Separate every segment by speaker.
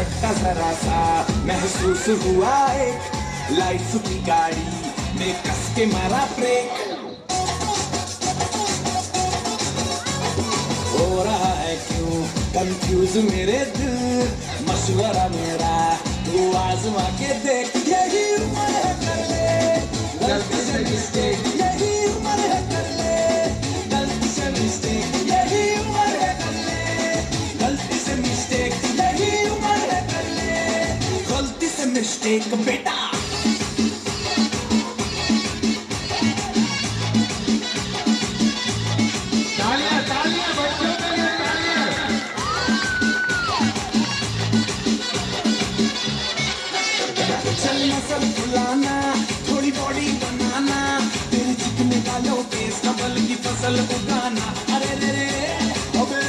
Speaker 1: झटका जरा सा महसूस हुआ एक, लाइफ की गाड़ी में कस के मारा ब्रेक। हो रहा है क्यों कंफ्यूज मेरे दिल, मशवरा मेरा तू आजमा के देख। यही उम्र है कर ले गलती से मिस्टेक, यही उम्र है कर ले गलती से मिस्टेक, यही उम्र है कर ले गलती से मिस्टेक, यही उम्र है कर ले गलती से मिस्टेक बेटा। चलना सब भुलाना, थोड़ी बॉडी बनाना, तेरे चिकने गालों पे सबल की फसल उगाना। अरे रे रे अबे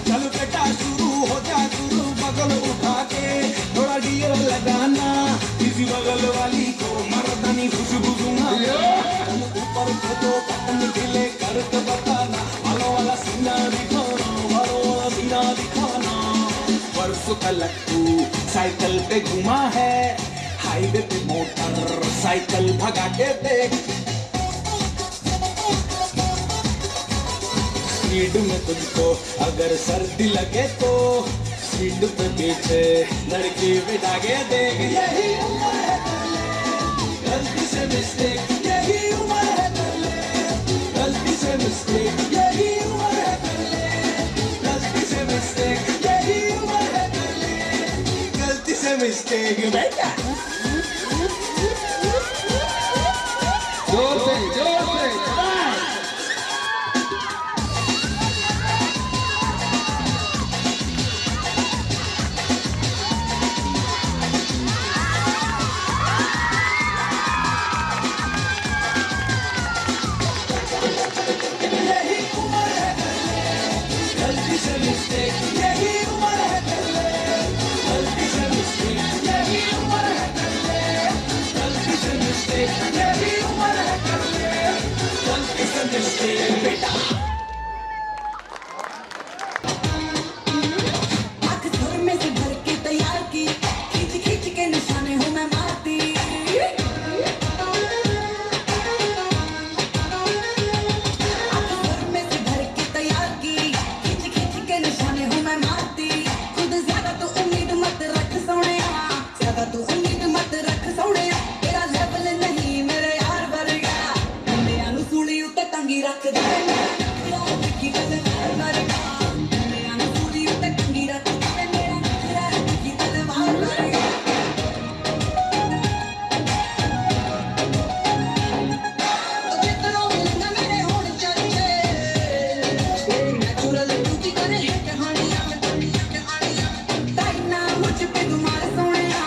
Speaker 1: चल बेटा शुरू हो जा गुरु, बगल उठा के थोड़ा डियर लगाना, किसी बगल वाली को मर्दानी खुशबू दूंगा। ऊपर को तो बटन ढीले करके बताना, वालों वाला सीना दिखाना, वालों वाला सीना दिखाना। परसों का लट्टू साइकिल पे घुमा है, हाईवे पे मोटर साइकिल भगा के देख। स्पीड में तुझको अगर सर्दी लगे तो सीट पे पीछे लड़की बिठा के देख। यही उम्र है कर ले गलती से मिस्टेक, यही उम्र है कर ले गलती से मिस्टेक, यही उम्र है कर ले गलती से मिस्टेक, यही उम्र है कर ले गलती से मिस्टेक बेटा।
Speaker 2: जोर से
Speaker 1: यही उम्र है कर ले गलती से मिस्टेक, यही उम्र है कर ले गलती से मिस्टेक, यही उम्र है कर ले गलती से मिस्टेक, यही उम्र है कर ले गलती से मिस्टेक बेटा।
Speaker 3: आँख सुर में से भर के तैयार की, खींच खींच के निशाने हूँ मैं मारती। आँख सुर में से भर के तैयार की, खींच खींच के निशाने हूँ मैं मारती। खुद ज्यादा तो उम्मीद मत रख सोनिया, ज्यादा तो उम्मीद मत रख सोनिया। तेरा लेवल नहीं मेरे यार वर्गा, मैं अनु सूली उते तंगी रख दे। की गल वर्गा मैं अनु सूली उते तंगी रख दे, मेरा की तलवार वर्गा। तो जितना मिलना मेरे होड़ चर्चे, नेचुरल ब्यूटी करे है कहानियां, ताई ना मुझ पे तुम्हारे सोनिया।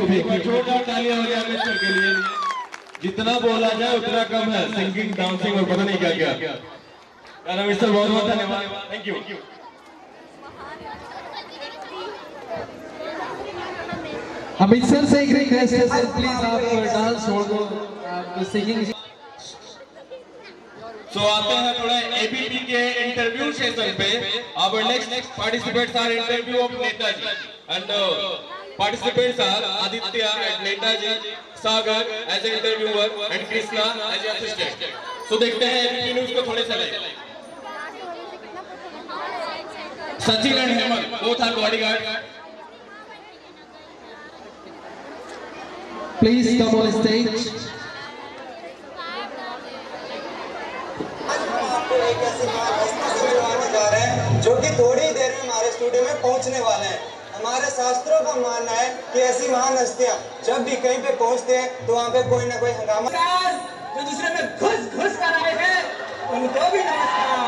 Speaker 2: एक बार जोरदार तालियां हो गया मिस्टर के लिए। जितना बोला जाए उतना कम है, सिंगिंग, डांसिंग और पता नहीं क्या क्या। यार मिस्टर बहुत बहुत धन्यवाद, थैंक यू।
Speaker 4: अमित सर से एक रिक्वेस्ट है सर, प्लीज आप डांस छोड़ दो, आप सिंगिंग।
Speaker 2: सो आते हैं थोड़ा एबीपी के इंटरव्यू सेशन पे। Our next participants are interview of Netaji and participants are Aditya and Netaji, Sagar as a interviewer and Krishna as a assistant. So देखते हैं एबीपी न्यूज़ को थोड़े से लेकर। Sachin and Hemant both are bodyguard.
Speaker 4: Please come on stage.
Speaker 5: एक ऐसी हस्ती से मिलवाने जा रहे हैं जो कि थोड़ी ही देर में हमारे स्टूडियो में पहुंचने वाले हैं। हमारे शास्त्रों का मानना है कि ऐसी महान हस्तियां जब भी कहीं पे पहुंचते हैं तो वहाँ पे कोई ना कोई हंगामा।
Speaker 6: जो दूसरे में घुस कर आए हैं उनको भी नमस्कार,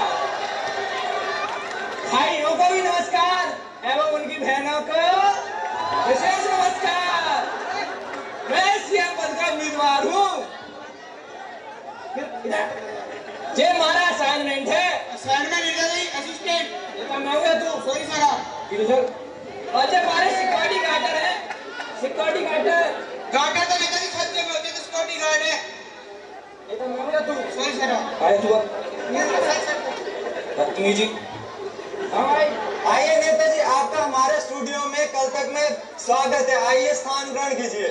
Speaker 6: भाइयों को भी नमस्कार एवं उनकी बहनों को विशेष नमस्कार। मैं सीएम पद का उम्मीदवार हूँ। ये हमारा असाइनमेंट है। असाइनमेंट असिस्टेंट ये तो मैं हूँ, तू सॉरी सर। और जो हमारे सिक्योरिटी गार्डर है, सिक्योरिटी गार्डर तो नहीं कभी खर्चे में होते, तो सिक्योरिटी गार्ड है ये तो मैं हूँ, तू सॉरी सर। आए तू जी। हाँ भाई
Speaker 5: आइए नेताजी, आपका हमारे स्टूडियो में कल तक में स्वागत है। आइए स्थान ग्रहण कीजिए।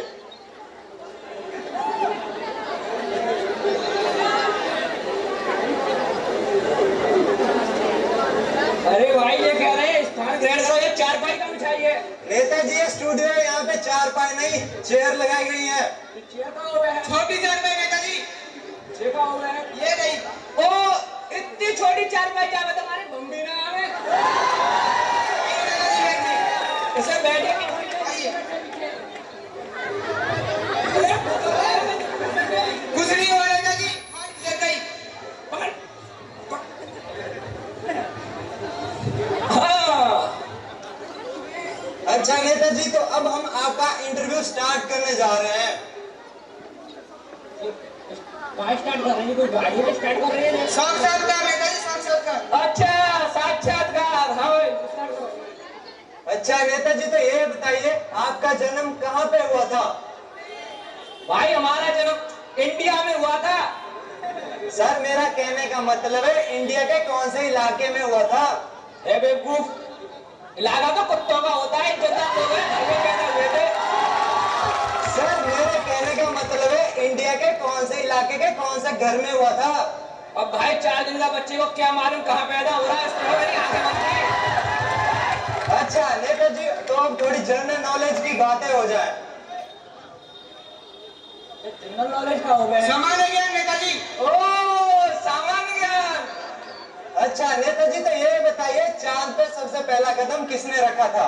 Speaker 6: अरे भाई ये कह रहे हैं स्थान ग्रहण करो, ये चारपाई का बिछाइए।
Speaker 5: नेताजी ये स्टूडियो है, यहाँ पे चारपाई नहीं चेयर लगाई गई है।
Speaker 6: चेयर का हुआ है, छोटी चारपाई नेताजी। चेयर का हुआ है ये नहीं। ओ इतनी छोटी चारपाई क्या बता हमारे बम्बी ना आवे। इसे बैठेंगे कुछ नहीं हो रहा नेताजी।
Speaker 5: अच्छा नेताजी, तो अब हम आपका इंटरव्यू स्टार्ट करने जा रहे हैं।
Speaker 6: स्टार्ट कर रहे हैं, कोई गाड़ी में स्टार्ट कर रहे हैं। साक्षात्कार नेताजी, साक्षात्कार। अच्छा साक्षात्कार, हाँ स्टार्ट करो।
Speaker 5: अच्छा नेताजी, तो ये बताइए आपका जन्म कहाँ पे हुआ था?
Speaker 6: भाई हमारा जन्म इंडिया में हुआ था।
Speaker 5: सर मेरा कहने का मतलब है इंडिया के कौन से इलाके में हुआ था?
Speaker 6: बेवकूफ, इलाका तो कुत्तों का होता है, जनता लोग घर में पैदा हुए थे।
Speaker 5: सर मेरे कहने का मतलब है इंडिया के कौन से इलाके के कौन से घर में हुआ था?
Speaker 6: अब भाई 4 दिन का बच्चे को क्या मालूम कहाँ पैदा हो रहा है, इसको मेरी आंखें बंद हैं।
Speaker 5: अच्छा नेताजी, तो अब थोड़ी जनरल नॉलेज की बातें हो जाए।
Speaker 6: जनरल नॉलेज का हो गया, सामान्य ज्ञान नेताजी। ओ सामान्य ज्ञान।
Speaker 5: अच्छा नेताजी, तो ये बताइए चांद पे सबसे पहला कदम किसने रखा था?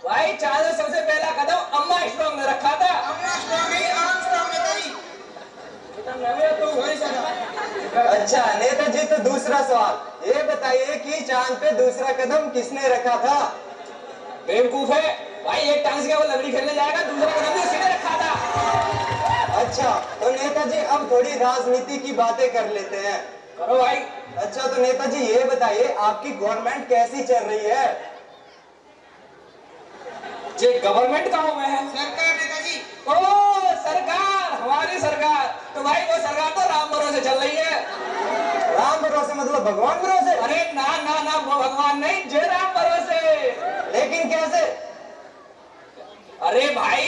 Speaker 6: भाई चांद पे सबसे पहला कदम अम्मा स्ट्रॉन्ग ने रखा था। अम्मा स्ट्रॉन्ग नहीं, आर्मस्ट्रॉन्ग नेताजी।
Speaker 5: अच्छा नेताजी, तो दूसरा सवाल ये बताइए कि चांद पे दूसरा कदम किसने रखा था?
Speaker 6: बेवकूफ है भाई, एक टांग से वो लकड़ी खेलने जाएगा, दूसरा कदम भी उसी ने रखा था।
Speaker 5: अच्छा तो नेताजी अब थोड़ी राजनीति की बातें कर लेते हैं।
Speaker 6: करो भाई।
Speaker 5: अच्छा तो नेताजी ये बताइए आपकी गवर्नमेंट कैसी चल रही है?
Speaker 6: जे गवर्नमेंट कहाँ हुआ है? सरकार नेताजी। ओ सरकार, हमारी सरकार। तो भाई वो सरकार तो राम भरोसे चल रही है।
Speaker 5: राम भरोसे मतलब भगवान भरोसे?
Speaker 6: अरे ना ना ना, वो भगवान नहीं, जे राम भरोसे।
Speaker 5: लेकिन कैसे?
Speaker 6: अरे भाई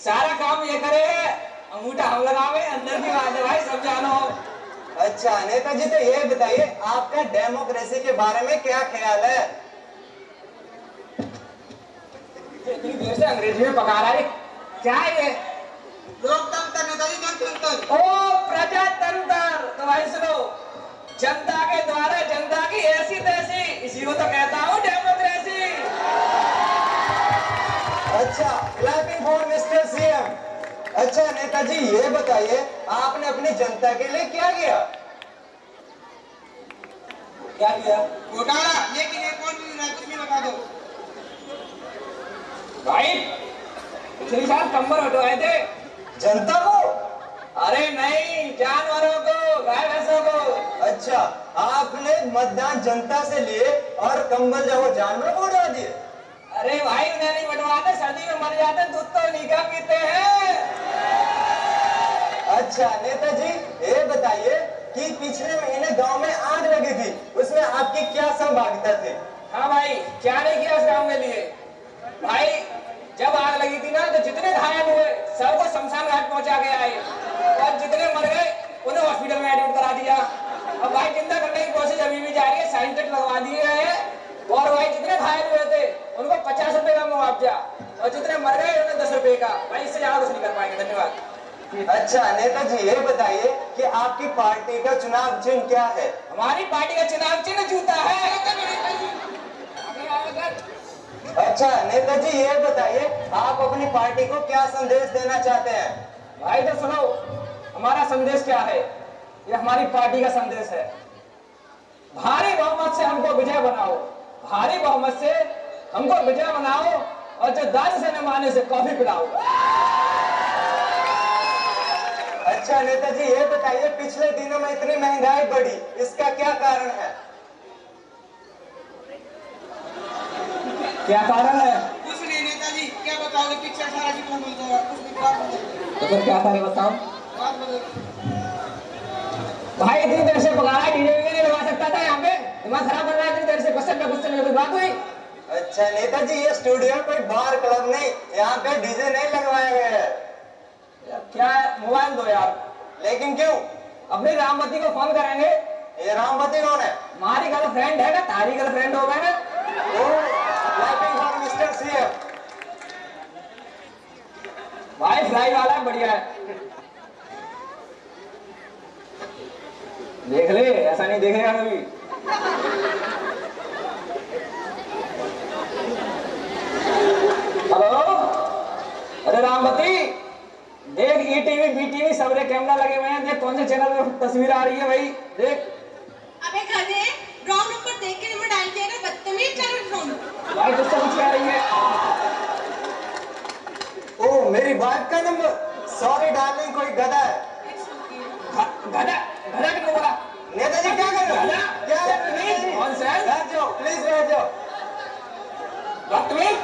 Speaker 6: सारा काम ये करे है, अंगूठा हम लगावे, अंदर की बात है भाई, सब जानो।
Speaker 5: अच्छा नेताजी, तो ये बताइए आपका डेमोक्रेसी के बारे में क्या ख्याल है?
Speaker 6: इतनी देर से अंग्रेजी में पका रहा है, क्या है ये? लोकतंत्र नेताजी, जनतंत्र। ओ प्रजातंत्र। तो भाई सुनो, जनता के द्वारा जनता की ऐसी तैसी, इसी को तो कहता हूँ डेमोक्रेसी।
Speaker 5: अच्छा, क्लैपिंग फॉर मिस्टर सीएम। अच्छा नेताजी ये बताइए आपने अपनी जनता के लिए क्या किया?
Speaker 6: क्या किया?
Speaker 5: घोटाला, लेकिन ये कौन कुछ भी बता दो।
Speaker 6: भाई श्री साहब कंबल हटवाए थे।
Speaker 5: जनता को?
Speaker 6: अरे नहीं, जानवरों को, गाय भैंसों को।
Speaker 5: अच्छा, आपने मतदान जनता से लिए और कंबल जो वो जानवरों को उड़ा दिए?
Speaker 6: अरे भाई उन्हें नहीं बंटवाते, सर्दी में मर जाते, दूध तो नीका पीते हैं।
Speaker 5: अच्छा नेताजी, ये बताइए कि पिछले महीने गांव में आग लगी थी, उसमें आपकी क्या सहभागिता थी?
Speaker 6: हाँ भाई, क्या नहीं किया उस गाँव के लिए। भाई जब आग लगी थी ना, तो जितने घायल हुए सबको शमशान घाट पहुंचा के आए, और जितने मर गए उन्हें हॉस्पिटल में एडमिट करा दिया। अब भाई जिंदा करने की कोशिश अभी भी जारी है, साइंटिस्ट लगवा दिए हैं। और भाई जितने घायल हुए थे उनको 50 रुपए का मुआवजा, और जितने मर गए उन्हें 10 रुपए का। भाई इससे ज्यादा कुछ नहीं कर पाएंगे। धन्यवाद।
Speaker 5: अच्छा नेताजी, ये बताइए कि आपकी पार्टी का चुनाव चिन्ह क्या है?
Speaker 6: हमारी पार्टी का चुनाव चिन्ह जूता है।
Speaker 5: अच्छा नेताजी, ये बताइए आप अपनी पार्टी को क्या संदेश देना चाहते हैं?
Speaker 6: भाई तो सुनो, हमारा संदेश क्या है। ये हमारी पार्टी का संदेश है। भारी बहुमत से हमको विजय बनाओ, भारी बहुमत से हमको विजय बनाओ, और जो दाल से न माने से कॉफी पिलाओ।
Speaker 5: अच्छा नेताजी, ये बताइए पिछले दिनों में इतनी महंगाई बढ़ी, इसका क्या कारण है?
Speaker 6: क्या कारण है?
Speaker 7: कुछ नहीं नेताजी, क्या बताओगे? पिक्चर सारा की तुम बोलते हो, कुछ नहीं बात बताओ।
Speaker 6: तो फिर क्या करे बताओ।
Speaker 7: बात बताओ।
Speaker 6: भाई इतनी देर से पकाना, डीजे नहीं लगा सकता था यहाँ पे, दिमाग खराब कर रहा है। इतनी देर से क्वेश्चन पे क्वेश्चन में कोई बात हुई?
Speaker 5: अच्छा नेताजी, ये स्टूडियो कोई बार क्लब नहीं, यहाँ पे डीजे नहीं लगवाया गया है।
Speaker 6: क्या है? मोबाइल दो यार।
Speaker 5: लेकिन क्यों?
Speaker 6: अपनी रामवती को फोन करेंगे।
Speaker 5: ये रामवती कौन है?
Speaker 6: हमारी गर्लफ्रेंड है ना, तारी गर्लफ्रेंड होगा ना।
Speaker 5: Mister CM.
Speaker 6: भाई फ्लाई वाला है, बढ़िया है। देख ले, ऐसा नहीं देखेगा कभी। हेलो, अरे रामवती, देख ईटीवी बीटीवी सबरे कैमरा लगे हुए हैं, देख कौन से चैनल में तस्वीर आ रही है भाई, देख।
Speaker 8: अबे गधे, रॉन्ग नंबर देख के नंबर डायल किया ना, बदतमीज चैनल फोन।
Speaker 6: भाई तुझसे कुछ कह रही है।
Speaker 5: ओ मेरी बात का नंबर, सॉरी डार्लिंग, कोई गधा है।
Speaker 6: गधा गधा क्यों बोला?
Speaker 5: नेताजी क्या कर रहे
Speaker 6: गधा?
Speaker 5: हो? क्या
Speaker 6: बदतमीज, कौन सा है?
Speaker 5: बैठ जाओ प्लीज, बैठ जाओ।
Speaker 6: बदतमीज।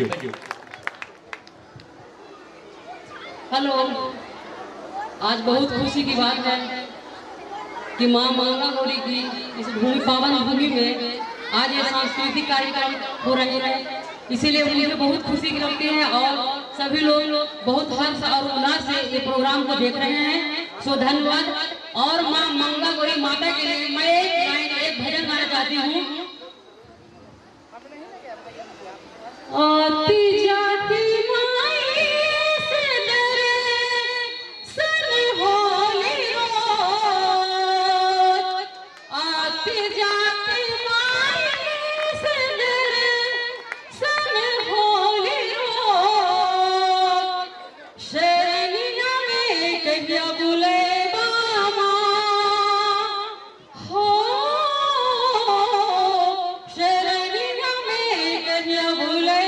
Speaker 2: यू।
Speaker 9: हेलो, आज बहुत खुशी की बात है कि माँ मंगला गौरी की इस भूमि पावन भूमि में आज ये सांस्कृतिक कार्यक्रम हो रहे हैं, इसीलिए मुझे बहुत खुशी लगती है और सभी लोग बहुत हर्ष और उल्लास से ये प्रोग्राम को देख रहे हैं। सो धन्यवाद। और माँ मंगला गौरी माता के लिए मैं एक भजन गाना चाहती हूँ। आती जाती माई से दर्शन होली रोज, आती जाती माई से दर्शन होली रोज, शरणिया में कहिया बुले बामा हो, शरणिया में कहिया बुले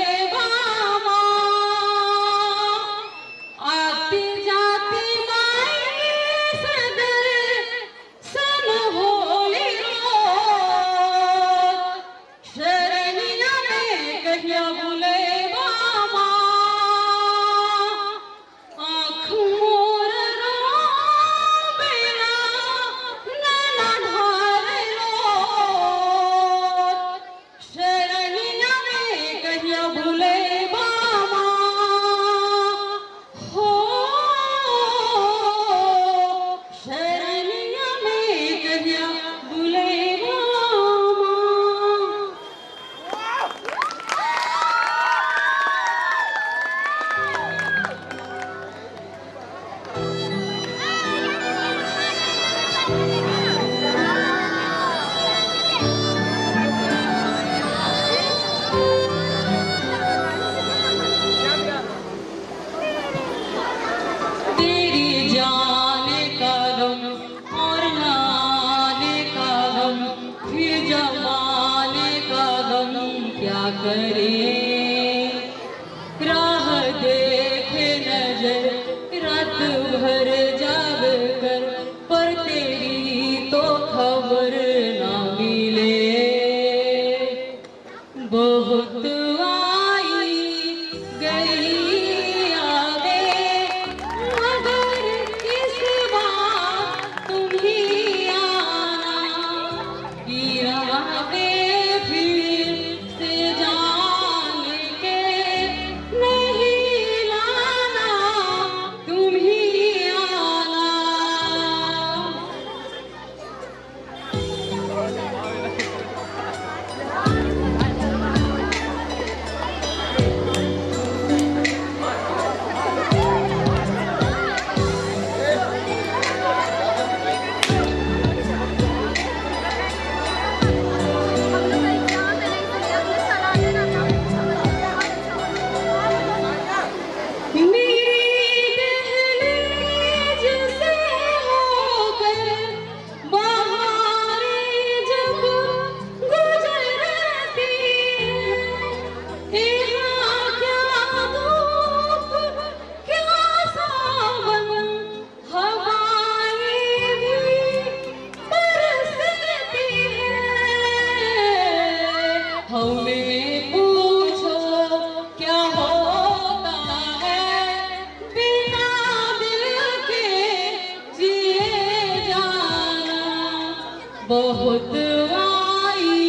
Speaker 9: बहुत आई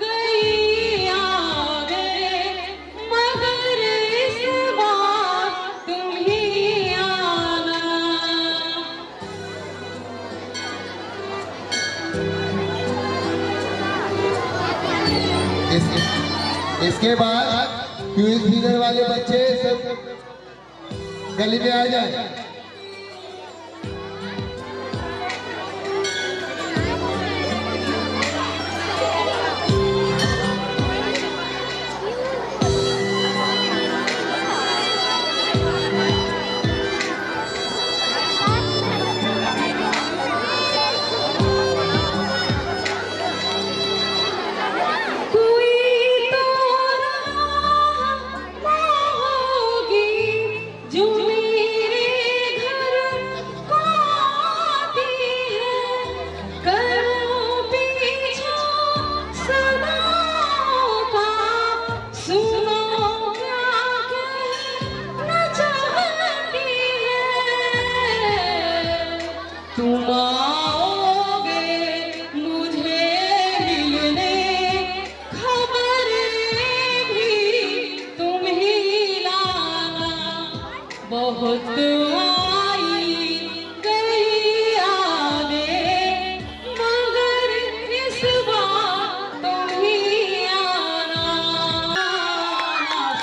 Speaker 9: गई आगे, मगर इस बार तुम ही आना।
Speaker 10: इसके बाद क्विज फीडर वाले बच्चे सब गली में आ जाए।
Speaker 9: जो मेरे तुम आओगे मुझे मिलने, खबर भी तुम ही लाना। बहुत आई गई यादें, मगर इस बार तुम ही आना।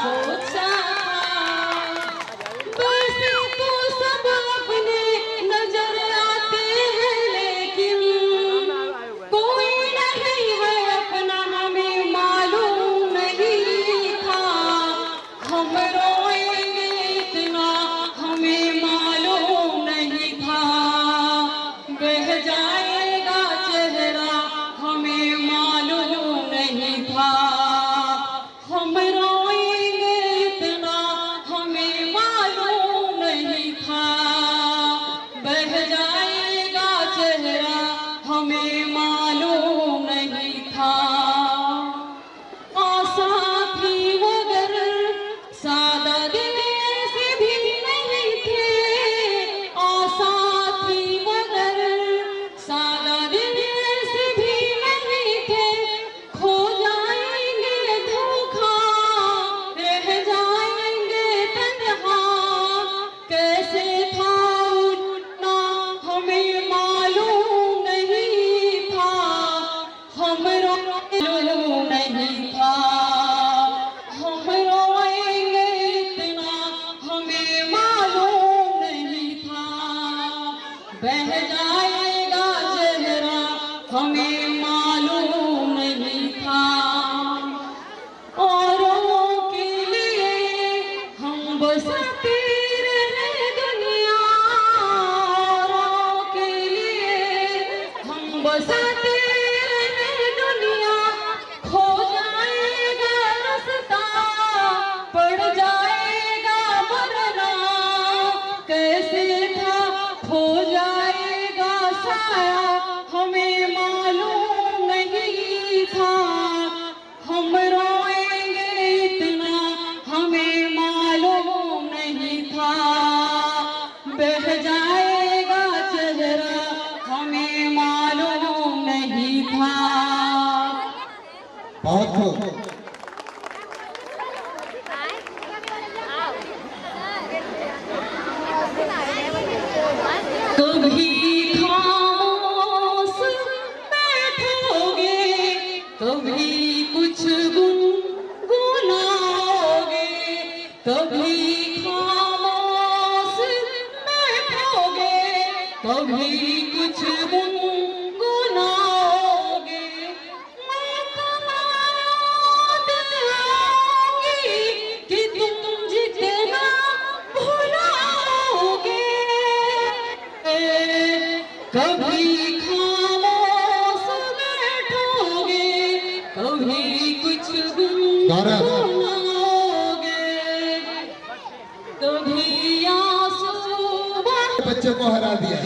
Speaker 9: सोचा बस तो सब अपने नजर आते हैं, लेकिन कोई नहीं है अपना, हमें मालूम नहीं था। हम रोएंगे इतना हमें मालूम नहीं था। बह जाएगा चेहरा हमें मालूम नहीं था। हम रोएंगे इतना हमें मालूम नहीं था। बह जाएगा चेहरा हमें मालूम नहीं था। आशा थी मगर सादा दिल ऐसे भी नहीं थे। आशा थी मगर सादा दिल ऐसे भी नहीं थे। खो जाएंगे धोखा, रह जाएंगे तन्हा। कैसे था उठना हमें मालूम नहीं था। हम मालूम नहीं था। हम रोएंगे इतना हमें मालूम नहीं था। बह जाएगा चेहरा हमें मालूम नहीं था। औरों के लिए हम बसते रहे दुनिया, औरों के लिए हम बसते रहे दुनिया। खो जाएगा रास्ता, पड़ जाएगा मरना। कैसे था खो जाएगा साया हमें मालूम नहीं था। हम रोएंगे इतना हमें मालूम नहीं था। बह जाएगा चेहरा हमें मालूम नहीं था।
Speaker 10: बहुत खूब।
Speaker 9: कभी खामोश बैठोगे, कभी कुछ गुनगुनाओगे। कभी खामोश बैठोगे, कभी कुछ गुनगुनाओगे। मैं याद आऊंगी कि तुम जितना भुलाओगे। कभी खामोश बैठोगे, कभी कुछ गुनगुनाओगे। कभी आंसू
Speaker 10: बच्चों को हरा दिया।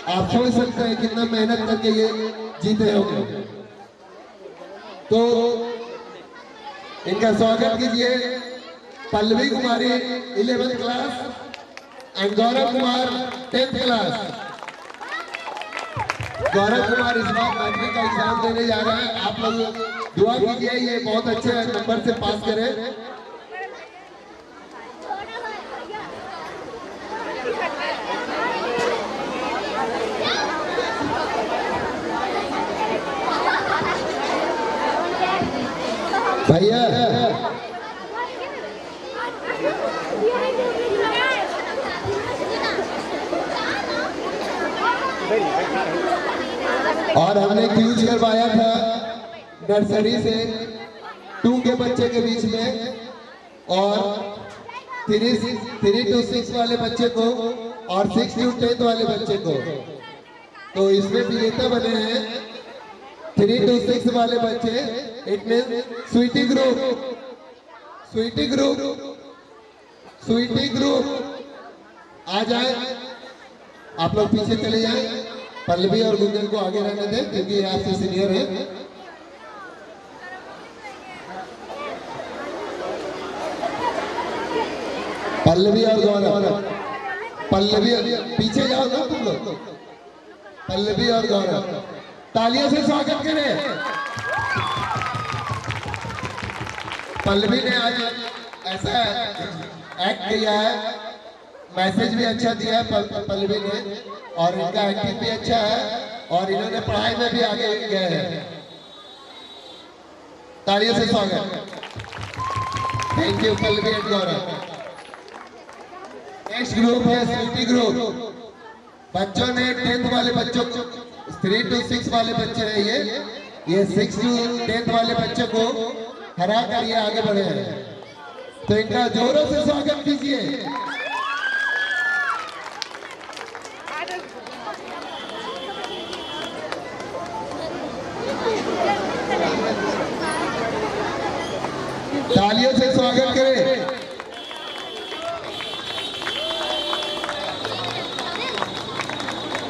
Speaker 10: आप समझ सकते हैं कितना मेहनत करके ये जीते होंगे। तो इनका स्वागत कीजिए Pallavi Kumari 11th class and Gaurav Kumar 10th class. Gaurav Kumar इस बार मैट्रिक का एग्जाम देने जा रहे हैं। आप लोग दुआ कीजिए ये बहुत अच्छे नंबर से पास करें। भैया और हमने क्यूज करवाया था नर्सरी से 2 के बच्चे के बीच में और 3 to 6 वाले बच्चे को और 6 to 10 वाले बच्चे को। तो इसमें विजेता बने हैं 3 to 6 वाले बच्चे। It mean sweety group, sweety group, sweety group आ जाए। आप लोग पीछे चले जाएं। पल्लवी और गुंजन को आगे रहने दें क्योंकि ये आपसे सीनियर है। पल्लवी और गौरव पल्लवी, पीछे जाओ ना तुम लोग। पल्लवी और गौरव, तालियों से स्वागत करें। पल्लवी ने आज ऐसा एक्ट किया है, मैसेज भी अच्छा दिया है पल्लवी ने, और इनका एक्टिंग भी अच्छा है, और इन्होंने पढ़ाई में भी आगे गए हैं। तालियों से स्वागत। Thank you Pallavi and Gaurav. Next group है स्वीटी ग्रुप। बच्चों ने 10th वाले बच्चों को, 3 to 6 वाले बच्चे हैं ये 6 to 10th वाले बच्चों को हरा कर ये आगे बढ़े हैं, तो इनका जोरों से स्वागत कीजिए। तालियों से स्वागत करें।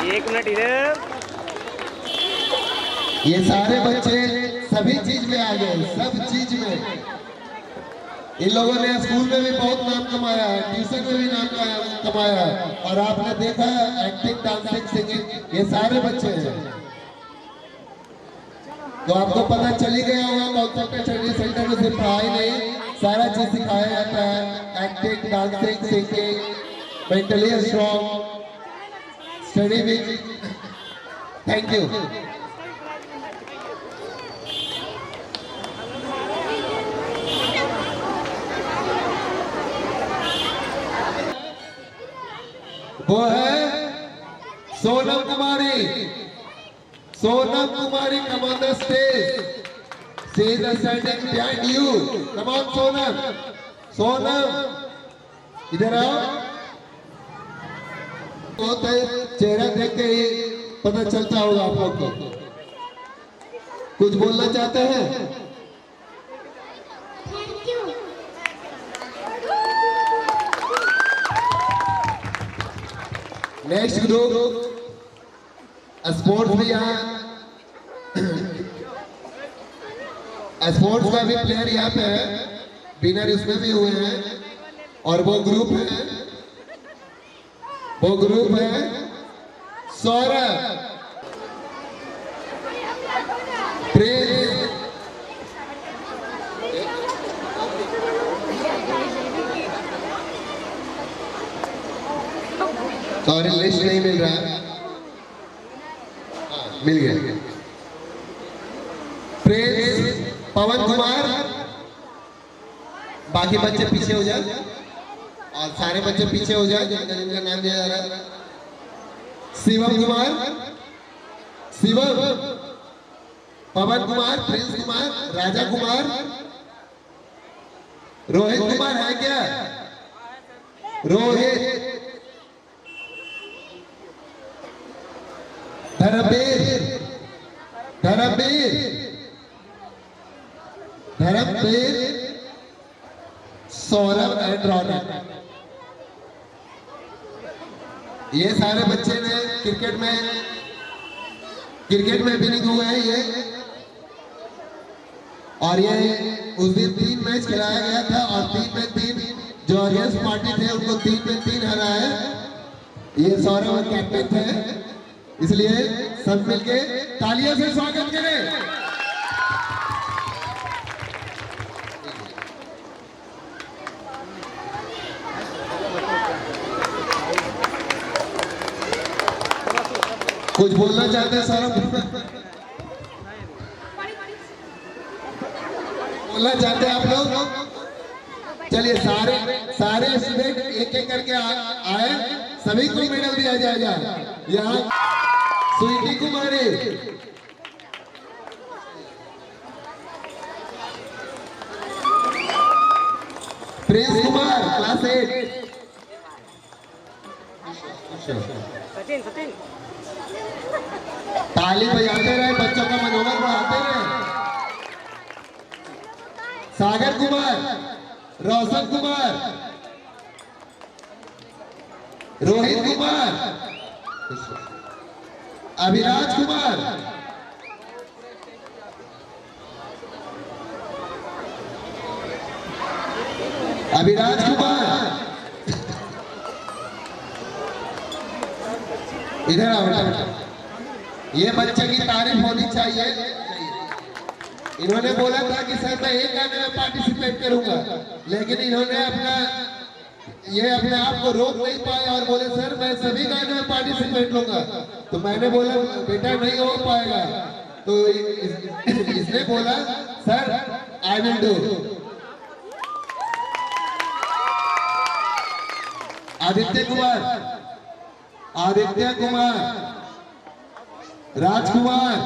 Speaker 6: एक मिनट इधर।
Speaker 10: ये सारे बच्चे सभी चीज में आ गए, सब चीज में। इन लोगों ने स्कूल में भी बहुत नाम कमाया है, ट्यूशन में भी नाम कमाया है, और आपने देखा है एक्टिंग, डांसिंग, सिंगिंग, ये सारे बच्चे हैं। तो आपको पता चली गया होगा कॉन्सेप्ट स्टडी सेंटर में सिर्फ पढ़ाई नहीं, सारा चीज सिखाया जाता है। Acting, dancing, singing, mentally strong, study with. Thank you. वो है सोनम कुमारी। सोनम कुमारी, come on the stage. She is standing behind you. Come on Sonam. Sonam इधर आओ। बहुत चेहरा देख के ही पता चलता होगा आप लोग को। कुछ बोलना चाहते हैं? नेक्स्ट ग्रुप स्पोर्ट्स भी यहाँ, स्पोर्ट्स का भी प्लेयर यहाँ पे है, विनर उसमें भी हुए हैं, और वो ग्रुप है सौरभ, प्रिंस, सॉरी लिस्ट नहीं मिल रहा है, मिल गया। प्रिंस, पवन कुमार, बाकी बच्चे पीछे हो जाए, और सारे बच्चे पीछे हो जाए जिनका नाम दिया जा रहा है। शिवम कुमार, शिवम, पवन कुमार, प्रिंस कुमार, राजा कुमार, रोहित कुमार है क्या? रोहित, धर्मवीर, सौरभ एंड रौनक। ये सारे बच्चे ने क्रिकेट में विनिंग हुए हैं ये, और ये उस दिन 3 मैच खिलाया गया था, और 3 में 3 जो अगेंस्ट पार्टी थे उनको 3 में 3 हराया। ये सौरभ कैप्टन थे, इसलिए सब मिलके तालियों से स्वागत करें। कुछ बोलना चाहते हैं सौरभ? बोलना चाहते हैं आप लोग? चलिए सारे स्टूडेंट एक एक करके आए, सभी को मेडल दिया जाएगा। यहाँ स्वीटी कुमारी, प्रिंस कुमार क्लास 8, सचिन ताली बजाते रहे, बच्चों का मनोबल बढ़ाते रहे। सागर कुमार, रोशन कुमार, रोहित कुमार, अभिराज कुमार, इधर आओ बेटा। ये बच्चे की तारीफ होनी चाहिए। इन्होंने बोला था कि सर मैं एक गाने में पार्टिसिपेट करूंगा, लेकिन इन्होंने अपने आप को रोक नहीं पाए और बोले सर मैं सभी गाने में पार्टिसिपेट लूंगा। तो मैंने बोला बेटा नहीं हो पाएगा। तो इसने बोला sir I will do. Aditya Kumar, Rajkumar,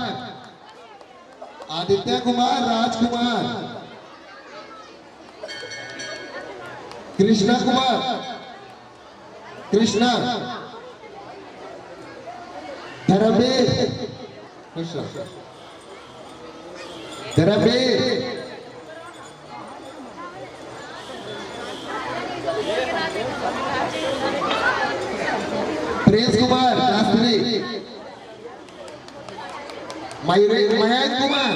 Speaker 10: Aditya Kumar, Rajkumar, Krishna Kumar, Krishna, Dharamvir, Prince Kumar, Shastri, Mayank Kumar,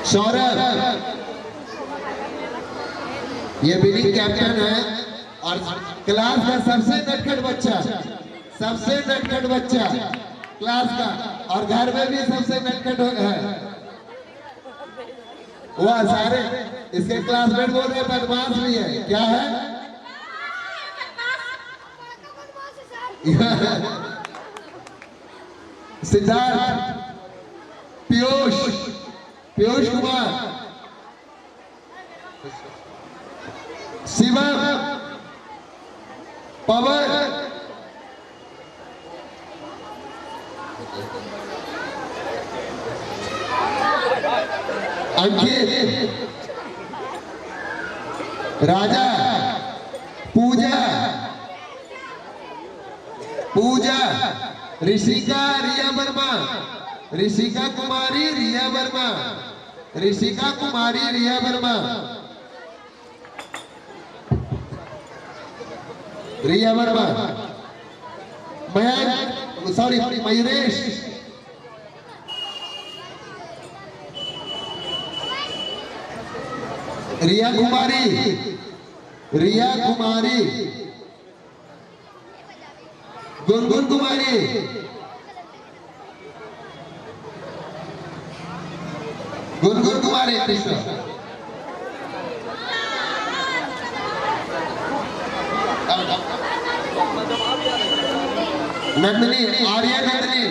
Speaker 10: Saurabh, ये विनिंग कैप्टन है और क्लास का सबसे नटखट बच्चा क्लास का, और घर में भी सबसे नटखट है। वह सारे इसके क्लासमेट बोल रहे बदमाश भी है। क्या है? सिद्धार्थ, पीयूष कुमार, शिवम, पवन, अंकित, राजा, पूजा, ऋषिका, रिया वर्मा, ऋषिका कुमारी, रिया वर्मा, मयूरेश, रिया कुमारी, गुनगुन कुमारी, कृष्ण, नंदनी, आर्या नंदनी।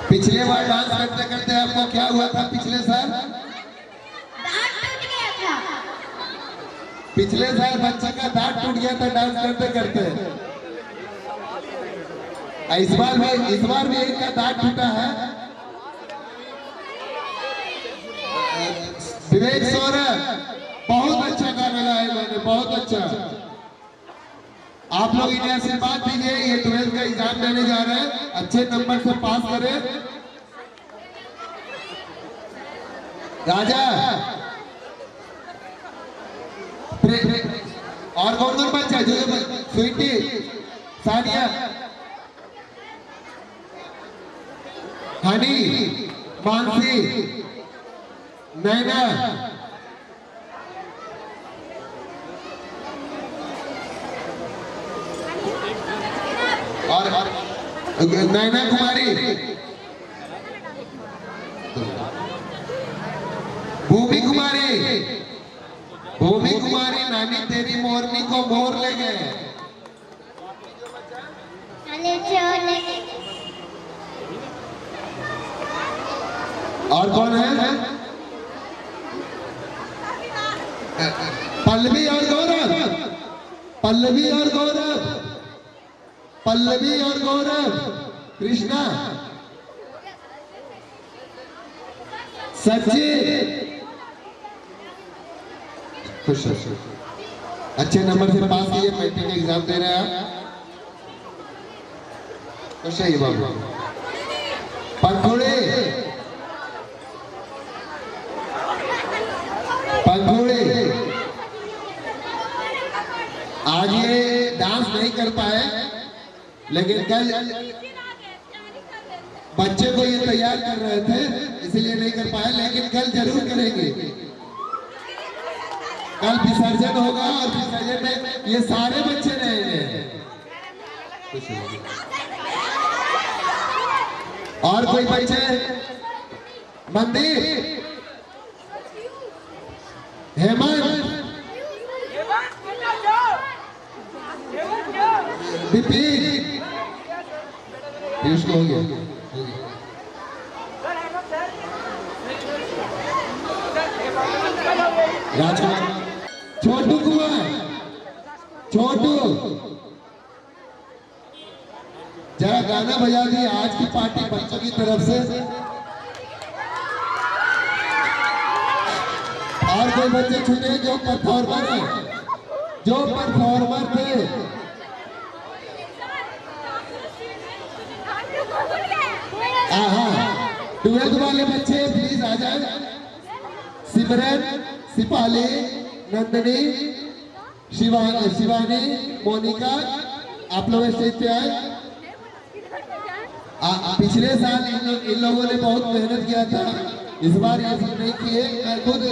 Speaker 10: पिछले बार डांस करते करते आपको क्या हुआ था? पिछले साल बच्चे का दांत टूट गया था डांस करते करते। इस बार भी एक का दांत टूटा है। विवेक सौरभ, बहुत अच्छा गाना गाया मैंने, बहुत अच्छा। आप लोग इन्हें आशीर्वाद दीजिए, ये 12th का एग्जाम देने जा रहे हैं, अच्छे नंबर से पास करें। राजा, और कौन बच्चा? स्वीटी, सानिया, हनी, मानसी, नैना, और नैना कुमारी, भूमि कुमारी, नानी तेरी मोरनी को मोर ले गए। और कौन है? पल्लवी और गौरव, कृष्णा, सचिन, खुश अच्छे नंबर से पास किए, मैट्रिक एग्जाम दे रहे हैं आप। खुश है बाबू। पंखुड़ी, आज ये डांस नहीं कर पाए, लेकिन कल बच्चे को ये तैयार कर रहे थे इसलिए नहीं कर पाए, लेकिन कल जरूर करेंगे। कल विसर्जन होगा और विसर्जन में ये सारे बच्चे रहेंगे। और कोई बच्चे? मंदिर, हेमंत, विपिन, पीयूष को हो गया। राजकुमार, छोटू कुमार, छोटू जरा गाना बजा दिए आज की पार्टी बच्चों की तरफ से। और कोई बच्चे छूटे जो परफॉर्मर है, जो परफॉर्मर थे। हाँ, 12th वाले बच्चे प्लीज आ जाए। सिमरन, सिपाली, नंदनी, शिवानी, मोनिका, आप लोग स्टेज पे आए। पिछले साल इन लोगों ने बहुत मेहनत किया था, इस बार ये सब नहीं किए। मैं खुद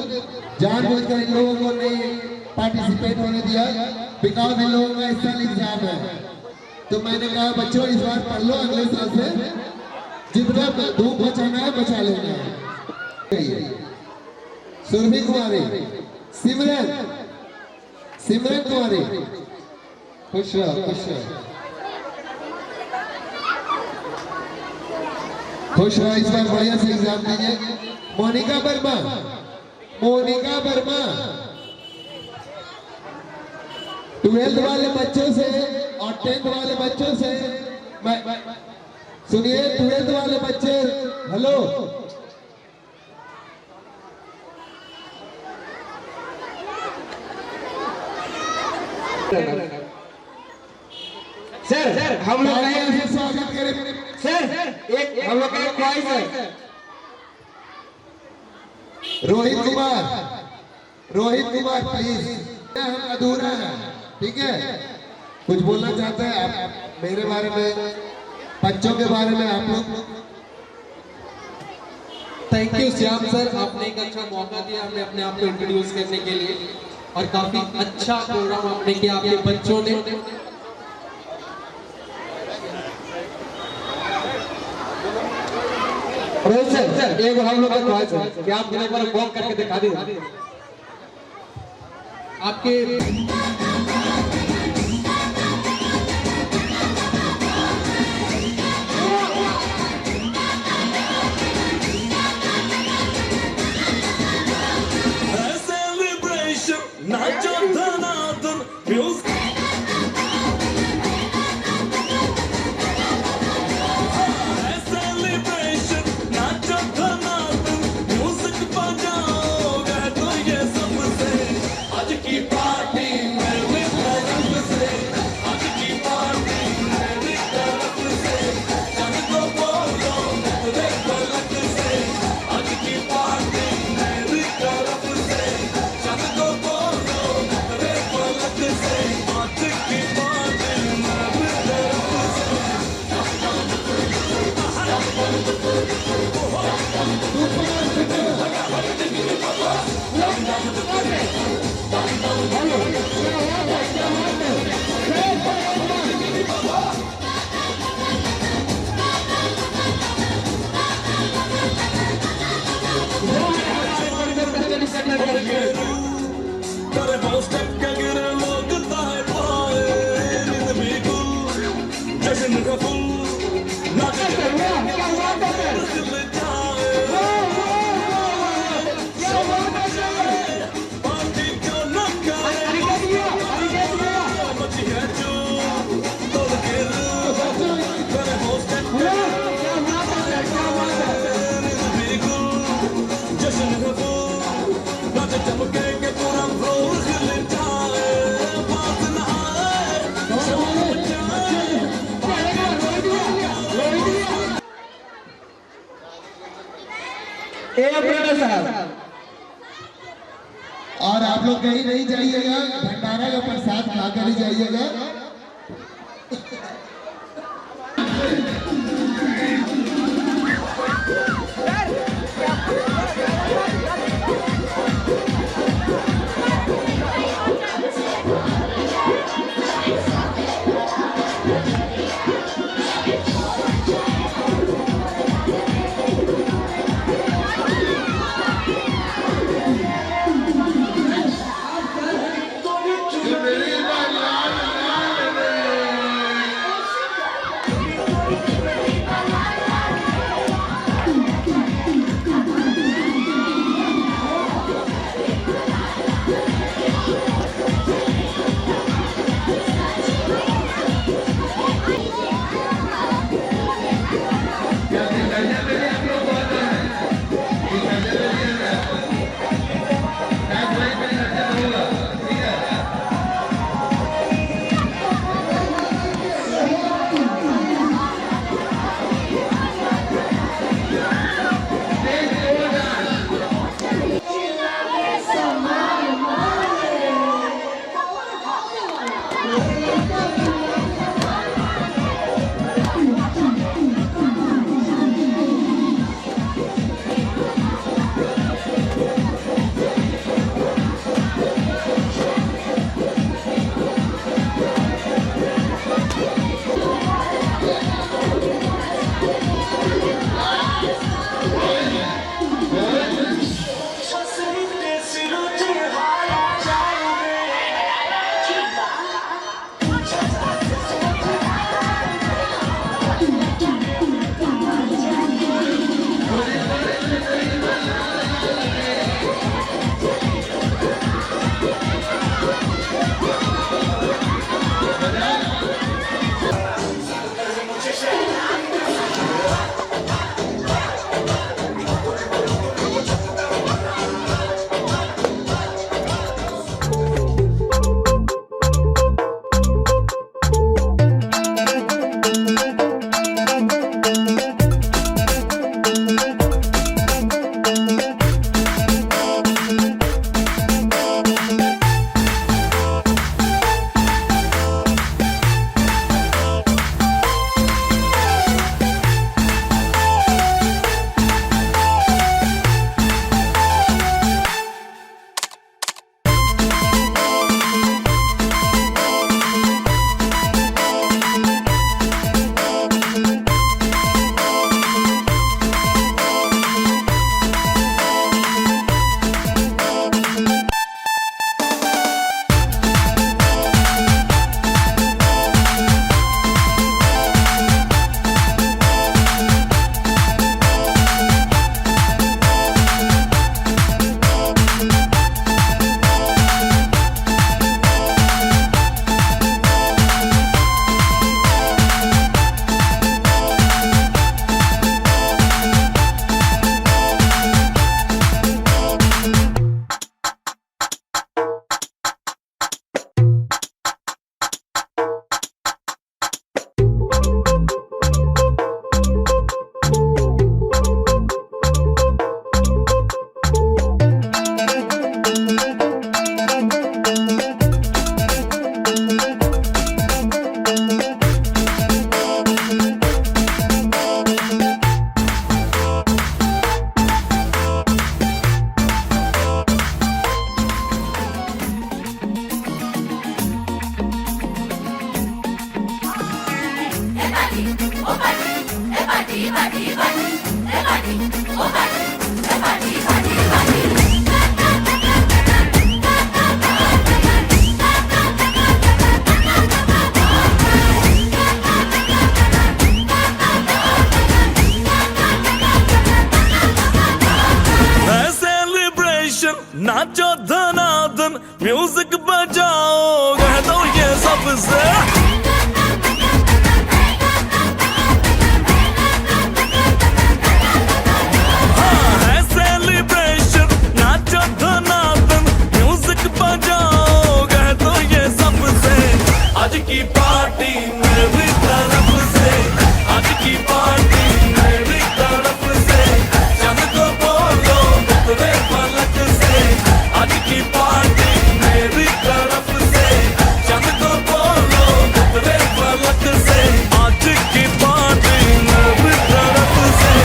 Speaker 10: जानबूझकर इन लोगों को नहीं पार्टिसिपेट होने दिया, बिकॉज इन लोगों का इस साल एग्जाम है। तो मैंने कहा बच्चों इस बार पढ़ लो, अगले साल से जितना धूप बचाना है बचा लेना। सुरभि कुमारी, सिमरन कुमारी, खुश रहो, खुश रहो, खुश रहो। इस बार बढ़िया से एग्जाम दीजिए। मोनिका वर्मा, 12th वाले बच्चों से और 10th वाले बच्चों से सुनिए। 12th वाले बच्चे, हेलो,
Speaker 6: सर हम लोग
Speaker 10: का स्वागत करें।
Speaker 6: सर एक हम लोग का ख्वाहिश है।
Speaker 10: रोहित कुमार प्लीज, हम अधूरा है, ठीक है? कुछ बोलना चाहते हैं आप मेरे बारे में, बच्चों के बारे में आप लोग?
Speaker 4: थैंक यू श्याम सर, आपने एक अच्छा मौका दिया हमें अपने आप को इंट्रोड्यूस करने के लिए, और काफी अच्छा प्रोग्राम आपने किया आपके बच्चों ने।
Speaker 6: रोहित सर एक हम लोग का ख्वाहिश है कि आप मेरे पर वॉक करके दिखा दीजिए।
Speaker 4: आपके
Speaker 10: और आप लोग कहीं नहीं जाइएगा, भंडारा का प्रसाद खाकर ही जाइएगा।
Speaker 1: नाचो धनाधन म्यूजिक बजाओ कह दो ये सबसे आज की पार्टी मेरी तरफ से, आज की पार्टी मेरी तरफ से, चंद को बोलो उतरे पलक से। आज की पार्टी मेरी तरफ से, चंद को बोलो उतरे पलक से। आज की पार्टी मेरी तरफ से।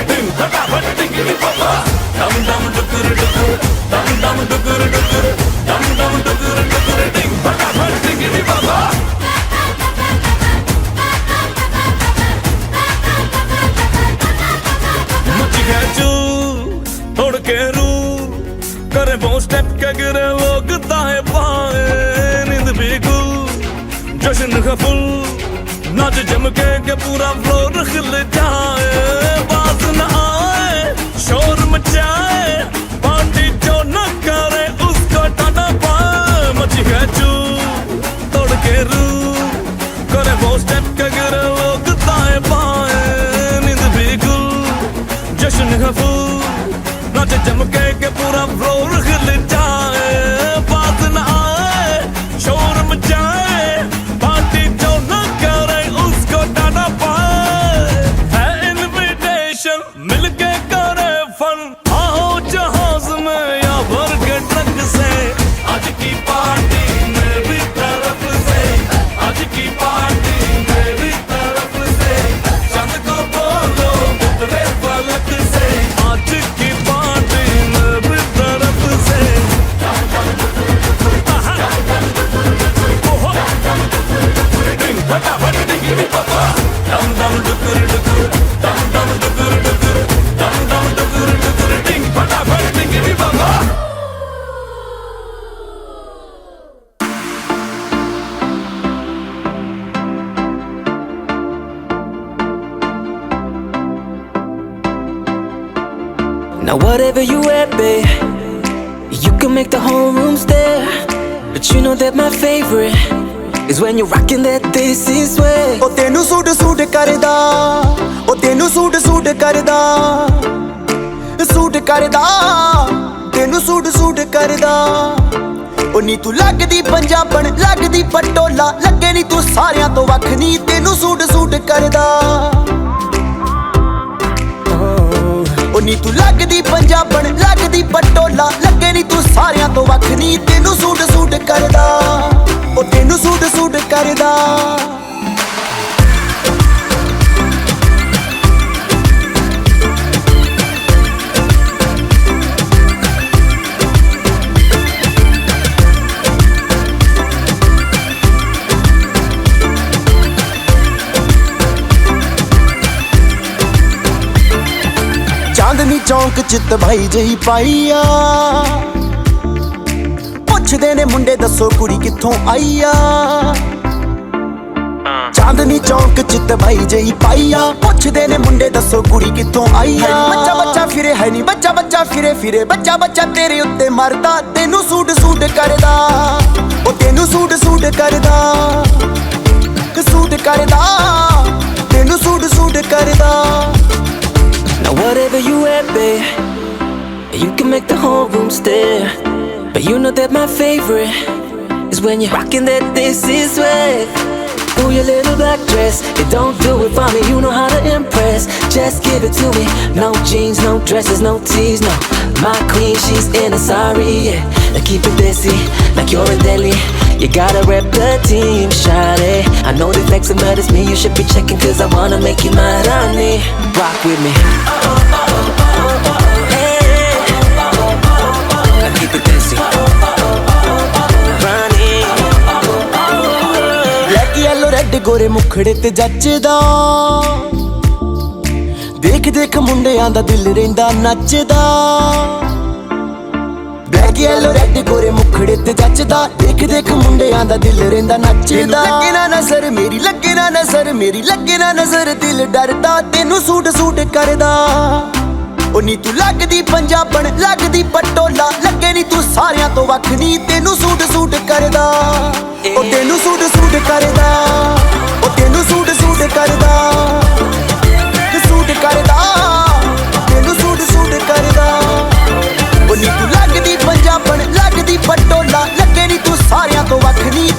Speaker 1: दिन फटाफट टिकरी पापा, दम दम डुकुर डुकुर, दम दम डुकुर डुकुर, दम दम डुकुर डुकुर, दिन फटाफट टिकरी पापा। मच गया चूर, तोड़ के रूर, करे वो स्टेप के गिरे लोग दाएं बाएं, नींद भी गुल, जश्न का फुल, नाच जम के पूरा फ्लोर खिल जाए। बात न आए, शोर मचाए, पार्टी जो न करे उसको टाटा पाए। मच गया चूर, तोड़ के रूर, करे वो स्टेप के गिरे लोग दाएं बाएं, नींद भी गुल, जश्न का फूल, नाच जम के पूरा फ्लोर खिल जाए। बात न आए, शोर मचाए, पार्टी जो न करे उसको टाटा पाए। है इनविटेशन मिलके करे फन, आओ जहाज में या भर के ट्रक से। आज की पार्टी मेरी तरफ से, आज की पार्टी मेरी तरफ से, चंद को बोलो उतरे पलक से। आज की पार्टी मेरी तरफ से। फटाफट टिकरी पापा, दम दम डुकुर डुकुर, दम दम डुकुर डुकुर, दम दम डुकुर डुकुर, टिंग फटाफट टिकरी पापा।
Speaker 11: Now whatever you wear, babe, you can make the whole room stare. But you know that my favorite is when you're rocking that this is way.
Speaker 12: ओ तेनू सूट सूट करदा, ओ तेनू सूट सूट करदा, सूट करदा, तेनू suit suit करदा। ओ नी तू लगदी पंजाबण, लगदी पटोला, लगे नी तू सारियां तो वख नी, तेनू सूट सूट करदा। ओ नी तू लगदी पंजाबण, लगदी पटोला, लगे नी तू सारियां तो वख नी, तेनू सूट सूट करदा। ओ तेनू सूट सूट करदा। चांदनी चौंक चित भाई जही पाईया, पुछदे ने मुंडे दसो कुड़ी कित्थों आईया। चांदनी चौंक चित भाई जही पाईया, पुछदे ने मुंडे दसो कुड़ी कित्थों आईया। बच्चा बच्चा फिरे है नी, बच्चा बच्चा फिरे फिरे, बच्चा बच्चा तेरे उत्ते मरदा, तेनू सूट सूट करदा। ओ तेनू सूट सूट करदा, सूट करदा, तेनू सूट सूट करदा।
Speaker 11: Now whatever you wear, babe, you can make the whole room stare. But you know that my favorite is when you're rocking that this is way. Ooh, your little black dress, it don't do it for me, you know how to impress. Just give it to me, no jeans, no dresses, no tees, no. My queen, she's in a sari, yeah. Now keep it busy, like you're in Delhi. You gotta rep the team, shawty. I know they flexing, but it's me you should be checking, cause I wanna make you my Rani. Rock with me. Hey. Now keep it busy. Rani.
Speaker 12: Black, yellow, red, गोरे मुखड़े ते जचदा, देख देख मुंडियां दा दिल रहिंदा नचदा। ਲੱਗੇ yellow red ਗੋਰੇ ਮੁਖੜੇ ਤੇ ਜੱਚਦਾ ਦੇਖ ਦੇਖ ਮੁੰਡਿਆਂ ਦਾ ਦਿਲ ਰਹਿੰਦਾ ਨੱਚਦਾ ਲੱਗੇ ਨਾ ਨਜ਼ਰ ਮੇਰੀ ਲੱਗੇ ਨਾ ਨਜ਼ਰ ਮੇਰੀ ਲੱਗੇ ਨਾ ਨਜ਼ਰ ਦਿਲ ਡਰਦਾ ਤੈਨੂੰ ਸੂਟ ਸੂਟ ਕਰਦਾ ਉਹ ਨੀ ਤੂੰ ਲੱਗਦੀ ਪੰਜਾਬਣ ਲੱਗਦੀ ਪਟੋਲਾ ਲੱਗੇ ਨੀ ਤੂੰ ਸਾਰਿਆਂ ਤੋਂ ਵੱਖ ਨੀ ਤੈਨੂੰ ਸੂਟ ਸੂਟ ਕਰਦਾ ਉਹ ਤੈਨੂੰ ਸੂਟ ਸੂਟ ਕਰਦਾ ਉਹ ਤੈਨੂੰ ਸੂਟ ਸੂਟ ਕਰਦਾ ਸੂਟ ਕਰਦਾ ਤੈਨੂੰ ਸੂਟ ਸੂਟ ਕਰਦਾ ਉਹ ਨੀ ਤੂੰ ਲੱਗਦੀ ਪੰਜਾਬਣ ਲੱਗਦੀ ਪਟੋਲਾ ਲੱਗੇ ਨੀ ਤੂੰ ਸਾਰਿਆਂ ਤੋਂ ਵੱਖ ਨੀ